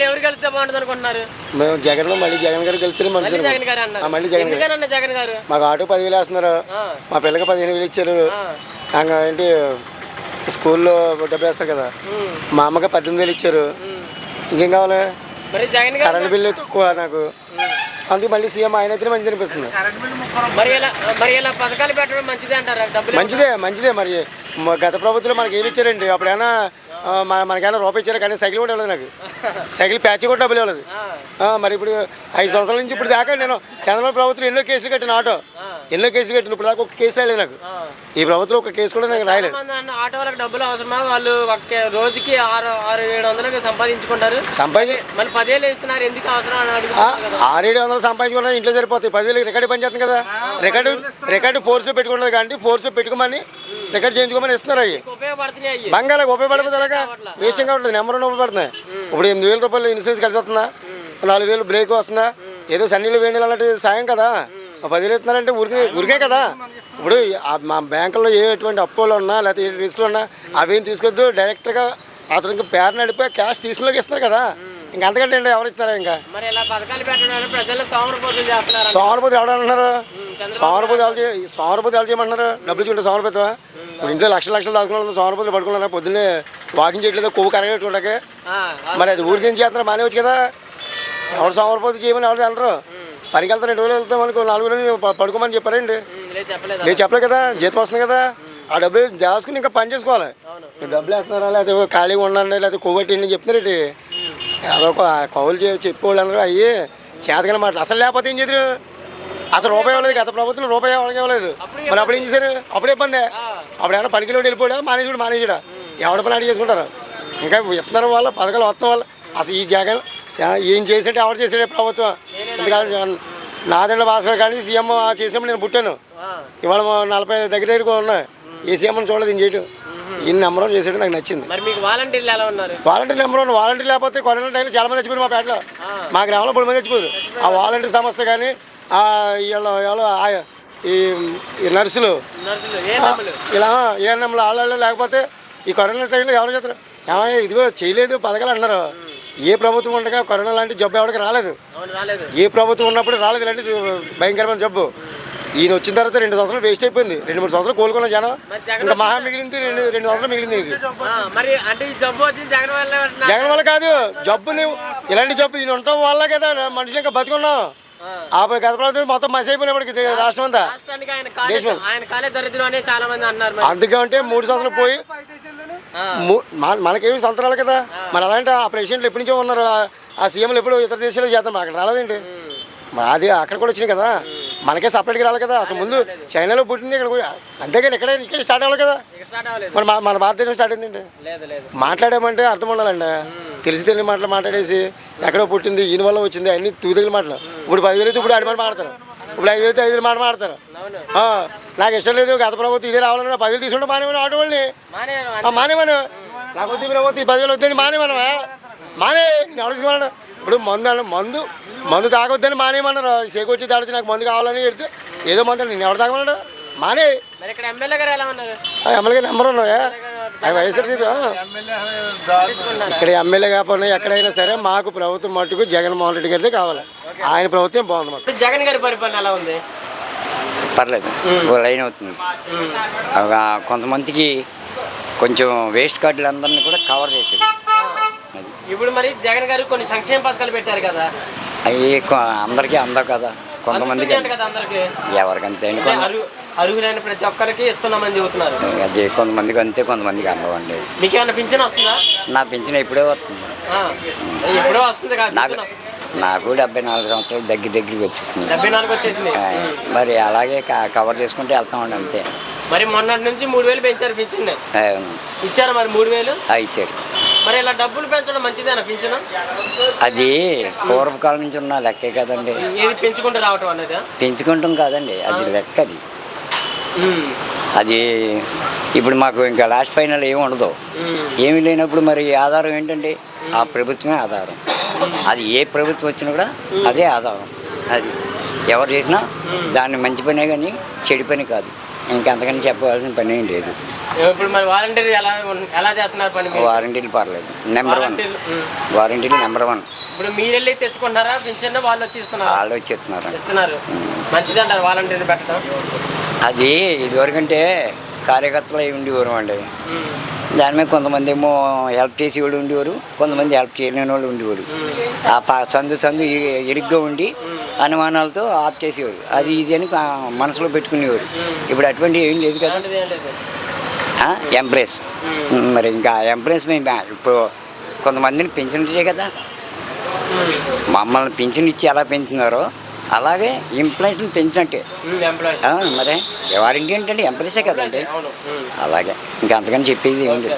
ఎవరు గెలిస్తే బాగుంటుంది అనుకుంటున్నారు? మేము జగన్ మళ్ళీ జగన్ గారు గెలిస్తే మంచిది. జగన్ గారు అన్నారు. మళ్ళీ జగన్ ఎందుకన్నా జగన్ గారు? మాకు ఆటో 10,000 వేస్తున్నారు, మా పిల్లకి 15,000 ఇచ్చారు. ఏంటి స్కూల్లో డబ్బులు వేస్తారు కదా, మా అమ్మకి 18,000 ఇచ్చారు. ఇంకేం కావాలి? కరెంట్ బిల్లు తక్కువ నాకు, అందుకు మళ్ళీ సీఎం ఆయన అయితే మంచిది అనిపిస్తుంది. మంచిదే. మరి గత ప్రభుత్వంలో మనకి ఏమి ఇచ్చారండి? అప్పుడైనా మనకైనా రూపాయి ఇచ్చారు, కానీ సైకిల్ కూడా ఇవ్వలేదు. నాకు సైకిల్ ప్యాచ్ కూడా డబ్బులు ఇవ్వలేదు. మరి ఇప్పుడు 5 సంవత్సరాల నుంచి ఇప్పుడు దాకా నేను చంద్రబాబు ప్రభుత్వం ఎన్నో కేసులు కట్టిన ఆటో, ఎన్నో కేసులు కట్టిన ఇప్పుడు దాకా ఒక కేసు రాలేదు నాకు. ఈ ప్రభుత్వం ఒక కేసు కూడా నాకు రాయలేదు. ఆటో వాళ్ళకి డబ్బులు అవసరమా? వాళ్ళు రోజుకి 600-700 సంపాదించుకుంటారు. మళ్ళీ 10,000 ఇస్తున్నారు, ఎందుకు అవసరం? 600-700 సంపాదించుకుంటారు, ఇంట్లో సరిపోతాయి. 10,000 రికార్డు పని చేస్తుంది కదా. రికార్డు ఫోర్స్లో పెట్టుకుంటుంది, కానీ ఫోర్స్లో పెట్టుకోమని రికార్డు చేయించుకోమని ఇస్తున్నారు. అవి బంగాళకు ఉపయోగపడుతుంది, అలాగా వేస్టింగ్ ఉంటుంది. నెంబర్ 1 ఉపయోగపడుతుంది. ఇప్పుడు 8,000 రూపాయలు ఇన్సూరెన్స్ కలిసి వస్తుందా, 4,000 బ్రేక్ వస్తుందా, ఏదో సన్నీళ్ళు వేణీళ్ళు అలాంటి సాయం కదా. 10,000 ఇస్తున్నారంటే ఊరికే కదా. ఇప్పుడు మా బ్యాంకుల్లో ఎటువంటి అప్పులు ఉన్నా లేకపోతే ఏ రిస్కులు ఉన్నా అవేం తీసుకొద్దు, డైరెక్ట్గా అతనికి పేరు నడిపి క్యాష్ తీసుకులోకి ఇస్తారు కదా. ఇంకా అంతకంటే ఏంటి ఎవరు ఇస్తారా? ఇంకా సోమరపోతే ఎవడన్నారు? సోమరపోతే ఎవరు చేయమంటున్నారు? డబ్బులు చూడండి సోమరపోతావా? ఇప్పుడు ఇంట్లో లక్షలు దాచుకున్న సోమరపోతులు పడుకున్నారా? పొద్దున్నే వాకింగ్ చేయట్లేదు, కొవ్వు కరగట్టుకోవడానికి. మరి అది ఊరికి నుంచి చేస్తున్నారు, మానేవచ్చు కదా. ఎవరు సోమరపోతే చేయమని ఎవరు అంటారు? పనికి వెళ్తారు, 2 రోజులు వెళ్తాం అనుకో, 4 రోజులు పడుకోమని చెప్పారండి. లేదు చెప్పలేదు కదా, జీతం వస్తుంది కదా. ఆ డబ్బులు దాచుకుని ఇంకా పని చేసుకోవాలి. డబ్బులు వేస్తున్నారా, లేకపోతే ఖాళీగా ఉండండి, లేకపోతే కొవ్వెట్టి చెప్తున్నారండి. అదొక కౌలు చెప్పేవాళ్ళు అందరూ అయ్యి చేతకని మాటలు. అసలు లేకపోతే ఏం చేద్దరు? అసలు రూపాయి ఇవ్వలేదు, గత ప్రభుత్వం రూపాయి ఎవరికి ఇవ్వలేదు. మరి అప్పుడు ఏం చేశారు? అప్పుడే ఇబ్బంది. అప్పుడు ఏమైనా పనికిలో వెళ్ళిపోయా, మానేసాడా ఎవడ పని అడిగి చేసుకుంటారు. ఇంకా ఇస్తున్నారు వాళ్ళ పథకాలు వస్తున్న వాళ్ళు. అసలు ఈ జగన్ ఏం చేసాడే, ఎవరు చేసాడే ప్రభుత్వం? ఎందుకంటే నాదెండ్ల భాస్కర్ కానీ సీఎం చేసినప్పుడు నేను పుట్టాను. ఇవాళ 40 దగ్గర ఉన్నాయి. ఏ సీఎం చూడలేదు ఈయన చేయటం. ఈయన నెంబర్ 1 చేసాడు, నాకు నచ్చింది. Volunteer number 1. వాలంటీర్ లేకపోతే కరోనా టైంలో చాలా మంది చచ్చిపోయారు. మా పేటలో, మా గ్రామంలో 3 మంది చచ్చిపోయారు. ఆ వాలంటీర్ సంస్థ కానీ ఈ నర్సులు ఇలా ఏఎన్ఎంలు వాళ్ళు లేకపోతే ఈ కరోనా టైంలో ఎవరు చేస్తారు? ఏమయ్యా ఇదిగో చేయలేదు పథకాలు అంటున్నారు. ఏ ప్రభుత్వం ఉండగా కరోనా లాంటి జబ్బు ఎవరికి రాలేదు. ఏ ప్రభుత్వం ఉన్నప్పుడు రాలేదు ఇలాంటి భయంకరమైన జబ్బు. ఈయన వచ్చిన తర్వాత 2 సంవత్సరాలు వేస్ట్ అయిపోయింది. 2-3 సంవత్సరాలు కోలుకున్న జనం, ఇంకా మహా మిగిలింది 2 సంవత్సరాలు మిగిలింది. జగన్ వల్ల కాదు జబ్బు, నువ్వు ఇలాంటి జబ్బు ఈయన ఉండటం వల్ల కదా మనుషులు ఇంకా బతుకున్నాం. గత ప్రభుత్వం మొత్తం మసి అయిపోయినప్పటికి రాష్ట్రం అంతా దేశం. అందుకంటే 3 సంవత్సరాలు పోయి మనకేమి సంవత్సరాలు కదా. మరి అలాంటి ఆ ప్రెసిడెంట్లు ఎప్పటి నుంచో ఉన్నారు. ఆ సీఎంలు ఎప్పుడు ఇతర దేశాల్లో చేద్దాం, అక్కడ రాలేదండి. మరి అది అక్కడ కూడా వచ్చినాయి కదా, మనకే సపరేట్గా రాలి కదా. అసలు ముందు చైనాలో పుట్టింది, ఇక్కడ అంతేగాని ఇక్కడ స్టార్ట్ అవ్వాలి కదా. మరి మన భారతదేశం స్టార్ట్ అయిందండి. మాట్లాడామంటే అర్థం ఉండాలండి. తెలియని మాటలు మాట్లాడేసి ఎక్కడో పుట్టింది ఈయన వల్ల వచ్చింది అన్ని తూదగిన మాటలు. ఇప్పుడు 10,000 అయితే ఇప్పుడు 6 మాట మాడతారు, ఇప్పుడు 5 అయితే 5 మాట మాడతారు. నాకు ఇష్టం లేదు, గత ప్రభుత్వం ఇదే రావాలన్నా 10,000 తీసుకుంటే మానేమని ఆటో వాళ్ళని మానేమను. నాకు వద్దు ప్రభుత్వం ఈ 10,000 వద్దని మానేమనవా? మానే ఎవరు తీసుకున్నాడు? ఇప్పుడు మందు తాగొద్దని మానేయమన్నారు. సేకొచ్చి తాడొచ్చి నాకు మందు కావాలని పెడితే ఏదో మందు నేను ఎవరు తాగమన్నాడు? మానే. ఎమ్మెల్యే గారు నెంబర్ ఉన్నాయా? అవి వైఎస్ఆర్సీపీ. ఇక్కడ ఎమ్మెల్యే కాకపోయినా ఎక్కడైనా సరే మాకు ప్రభుత్వం మట్టుకు జగన్మోహన్ రెడ్డి గారిదే కావాలి. ఆయన ప్రభుత్వం బాగుంది. జగన్ గారి పరిపాలన ఎలా ఉంది? పర్లేదు, లైన్ అవుతుంది. కొంతమందికి కొంచెం వేస్ట్ కార్డులు అందరినీ కూడా కవర్ చేసేది. ఇప్పుడు మరి జగన్ గారు కొన్ని సంక్షేమ పథకాలు పెట్టారు కదా, అవి అందరికీ అందవు కదా. కొంతమందికి ఎవరికంతే అర్హులైన ప్రతి ఒక్కరికి ఇస్తున్నామని చెబుతున్నారు. అది కొంతమందికి అంతే, కొంతమందికి అందవండి. మీకు ఏమైనా పింఛన్ వస్తుందా? నా పింఛన్ ఎప్పుడే వస్తుంది. నాకు 74 సంవత్సరాలు దగ్గరికి వచ్చేసింది. 74 వచ్చేసింది. మరి అలాగే కవర్ చేసుకుంటే వెళ్తామండి అంతే. మరి మొన్నటి నుంచి 3,000 పెంచారు పింఛన్. ఇచ్చారు మరి 3,000 ఇచ్చారు. మరి ఇలా డబ్బులు పెంచడం మంచిదేనా పింఛన్? అది పూర్వకాలం నుంచి ఉన్న లెక్కే కదండి. ఏది పెంచుకుంటూ రావటం అనేది? పెంచుకుంటాం కాదండి, అది లెక్క. అది ఇప్పుడు మాకు ఇంకా లాస్ట్ ఫైనల్ ఏమి ఉండదు. ఏమీ లేనప్పుడు మరి ఆధారం ఏంటండి? ఆ ప్రభుత్వమే ఆధారం. అది ఏ ప్రభుత్వం వచ్చినా కూడా అదే ఆధారం. అది ఎవరు చేసినా దాన్ని మంచి పనే కానీ చెడు పని కాదు. ఇంకంతకని చెప్పవలసిన పని ఏం లేదు. ఇప్పుడు మరి వాలంటీర్ ఎలా చేస్తున్నారు పని మీరు? వారంటీలు పర్లేదు, నెంబర్ 1. వాలంటీర్లు, వారంటీలు నెంబర్ 1. ఇప్పుడు మీరు వెళ్ళి తెచ్చుకుంటారా పింఛన్ వాళ్ళు వచ్చి ఇస్తున్నారు? వాళ్ళు వచ్చేస్తున్నారు. ఇస్తున్నారు. మంచిది అంటారు వాలంటీర్ పెట్టడం. అది ఇదివరకంటే కార్యకర్తలు అయి ఉండేవారు అండి. దాని మీద కొంతమంది ఏమో హెల్ప్ చేసేవాళ్ళు ఉండేవారు, కొంతమంది హెల్ప్ చేయలేని వాళ్ళు ఉండేవారు. ఆ సందు ఇరుగ్గా ఉండి అనుమానాలతో ఆఫ్ చేసేవారు. అది ఇది అని మనసులో పెట్టుకునేవారు. ఇప్పుడు అటువంటి ఏం లేదు కదా. అలాంటిది ఏం లేదు. ఎంప్రెస్ మరి ఇంకా ఎంప్రెస్ మేము ఇప్పుడు కొంతమందిని పెన్షన్ ఇచ్చే కదా, మమ్మల్ని పెన్షన్ ఇచ్చి ఎలా పెంచుతున్నారో అలాగే ఎంప్లాయీస్ని పెంచినట్టే. ఎంప్లాయీస్ మరి వారంటీ ఏంటంటే ఎంప్లాయీసే కదండి. అవును. అలాగే ఇంకా అంతకని చెప్పేది ఏం లేదు.